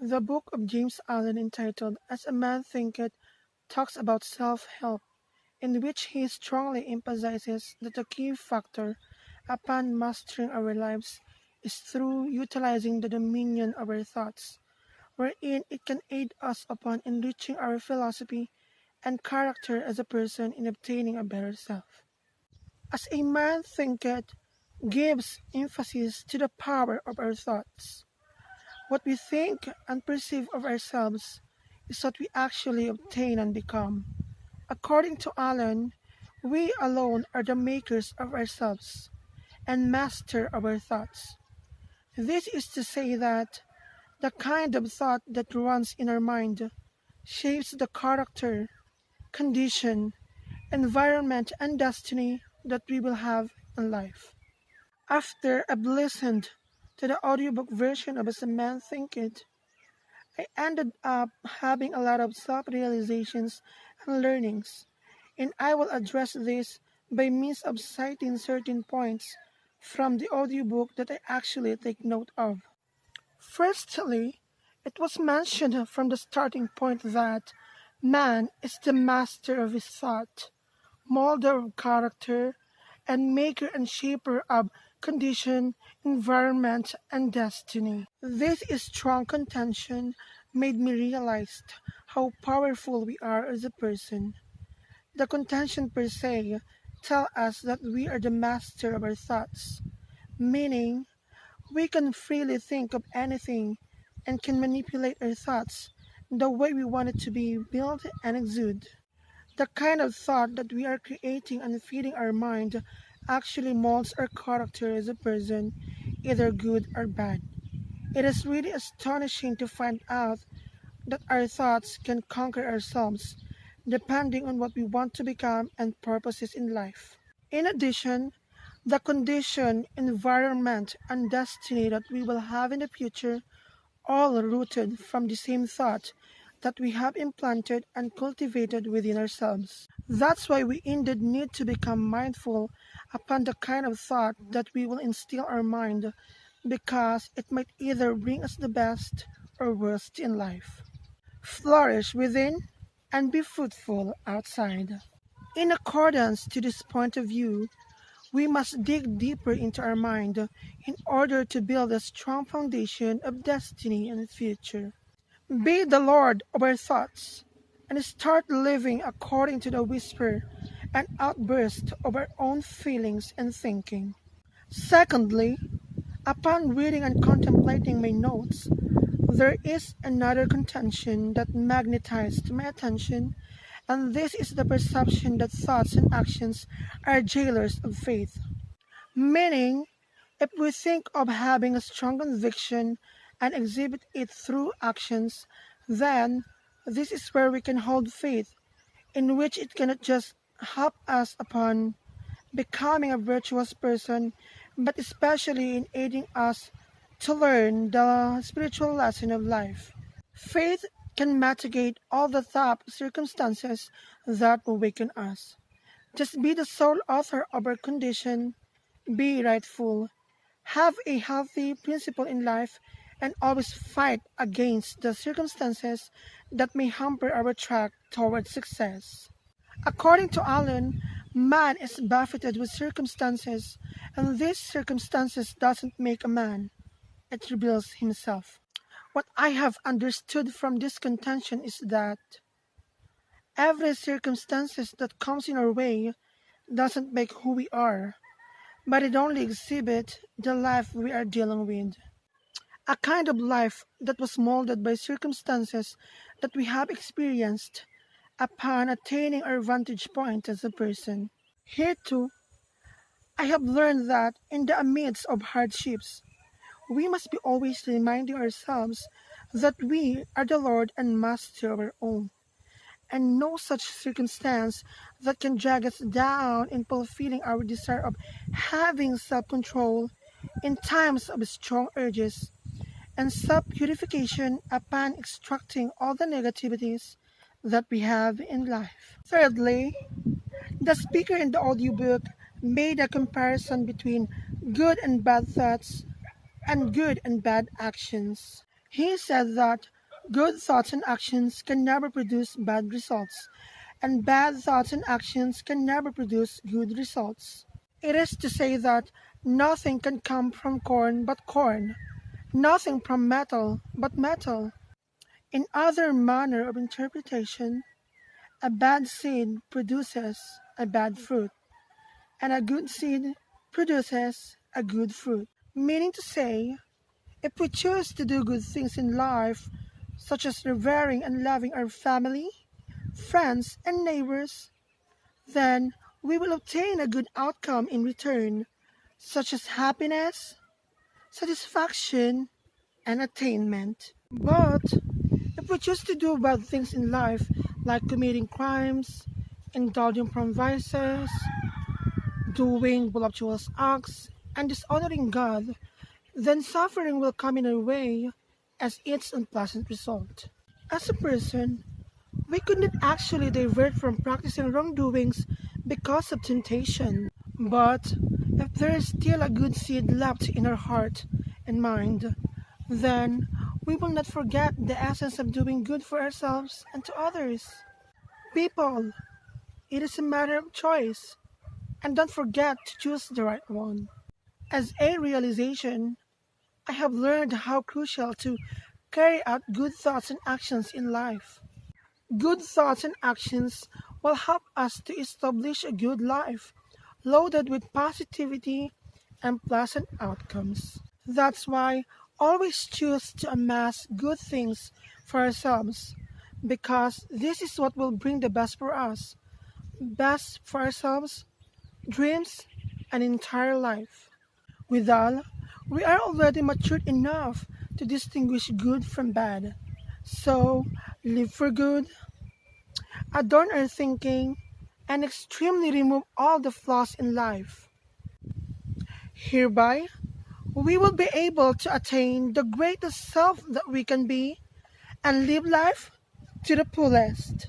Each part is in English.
The book of James Allen entitled As a Man Thinketh talks about self-help, in which he strongly emphasizes that the key factor upon mastering our lives is through utilizing the dominion of our thoughts, wherein it can aid us upon enriching our philosophy and character as a person in obtaining a better self. As a man thinketh gives emphasis to the power of our thoughts. What we think and perceive of ourselves is what we actually obtain and become. According to Allen, we alone are the makers of ourselves and master of our thoughts. This is to say that the kind of thought that runs in our mind shapes the character, condition, environment, and destiny that we will have in life. After I've listened to the audiobook version of As a Man Thinketh, I ended up having a lot of self realizations and learnings, and I will address this by means of citing certain points from the audiobook that I actually take note of. Firstly, it was mentioned from the starting point that man is the master of his thought, molder of character, and maker and shaper of condition, environment, and destiny. This strong contention made me realize how powerful we are as a person. The contention per se tell us that we are the master of our thoughts, meaning we can freely think of anything and can manipulate our thoughts the way we want it to be built and exude. The kind of thought that we are creating and feeding our mind actually molds our character as a person, either good or bad. It is really astonishing to find out that our thoughts can conquer ourselves, depending on what we want to become and purposes in life. In addition, the condition, environment, and destiny that we will have in the future all rooted from the same thought that we have implanted and cultivated within ourselves. That's why we indeed need to become mindful upon the kind of thought that we will instill our mind because it might either bring us the best or worst in life. Flourish within and be fruitful outside. In accordance to this point of view, we must dig deeper into our mind in order to build a strong foundation of destiny and future. Be the Lord of our thoughts and start living according to the whisper and outburst of our own feelings and thinking. Secondly, upon reading and contemplating my notes, there is another contention that magnetized my attention, and this is the perception that thoughts and actions are jailers of faith. Meaning, if we think of having a strong conviction and exhibit it through actions, then this is where we can hold faith, in which it cannot just help us upon becoming a virtuous person, but especially in aiding us to learn the spiritual lesson of life. Faith can mitigate all the tough circumstances that awaken us. Just be the sole author of our condition, be rightful, have a healthy principle in life, and always fight against the circumstances that may hamper our track towards success. According to Allen, man is buffeted with circumstances, and these circumstances doesn't make a man, it reveals himself. What I have understood from this contention is that every circumstances that comes in our way doesn't make who we are, but it only exhibits the life we are dealing with. A kind of life that was molded by circumstances that we have experienced upon attaining our vantage point as a person. Here too, I have learned that in the midst of hardships, we must be always reminding ourselves that we are the Lord and Master of our own, and no such circumstance that can drag us down in fulfilling our desire of having self-control in times of strong urges, and self-purification upon extracting all the negativities that we have in life. Thirdly, the speaker in the audiobook made a comparison between good and bad thoughts and good and bad actions. He said that good thoughts and actions can never produce bad results, and bad thoughts and actions can never produce good results. It is to say that nothing can come from corn but corn, nothing from metal but metal. In other manner of interpretation, a bad seed produces a bad fruit, and a good seed produces a good fruit. Meaning to say, if we choose to do good things in life, such as revering and loving our family, friends, and neighbors, then we will obtain a good outcome in return, such as happiness, satisfaction, and attainment. But if we choose to do bad things in life, like committing crimes, indulging from vices, doing voluptuous acts, and dishonoring God, then suffering will come in our way as its unpleasant result. As a person, we could not actually divert from practicing wrongdoings because of temptation. But if there is still a good seed left in our heart and mind, then we will not forget the essence of doing good for ourselves and to others. People, it is a matter of choice, and don't forget to choose the right one. As a realization, I have learned how crucial to carry out good thoughts and actions in life. Good thoughts and actions will help us to establish a good life, loaded with positivity and pleasant outcomes. That's why always choose to amass good things for ourselves, because this is what will bring the best for us, best for ourselves, dreams, and entire life. Withal, we are already matured enough to distinguish good from bad. So, live for good, adorn our thinking, and extremely remove all the flaws in life. Hereby, we will be able to attain the greatest self that we can be and live life to the fullest.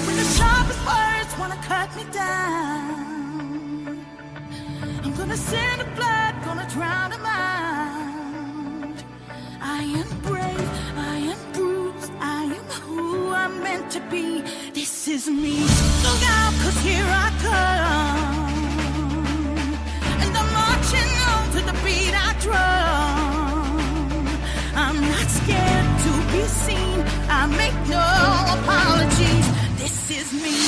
When the sharpest words wanna cut me down, I'm gonna send a flood, gonna drown them out. I am brave, I am bruised, I am who I'm meant to be. This is me. Look out, 'cause here I come. And I'm marching on to the beat I drum. I'm not scared to be seen, I make no apologies. This is me.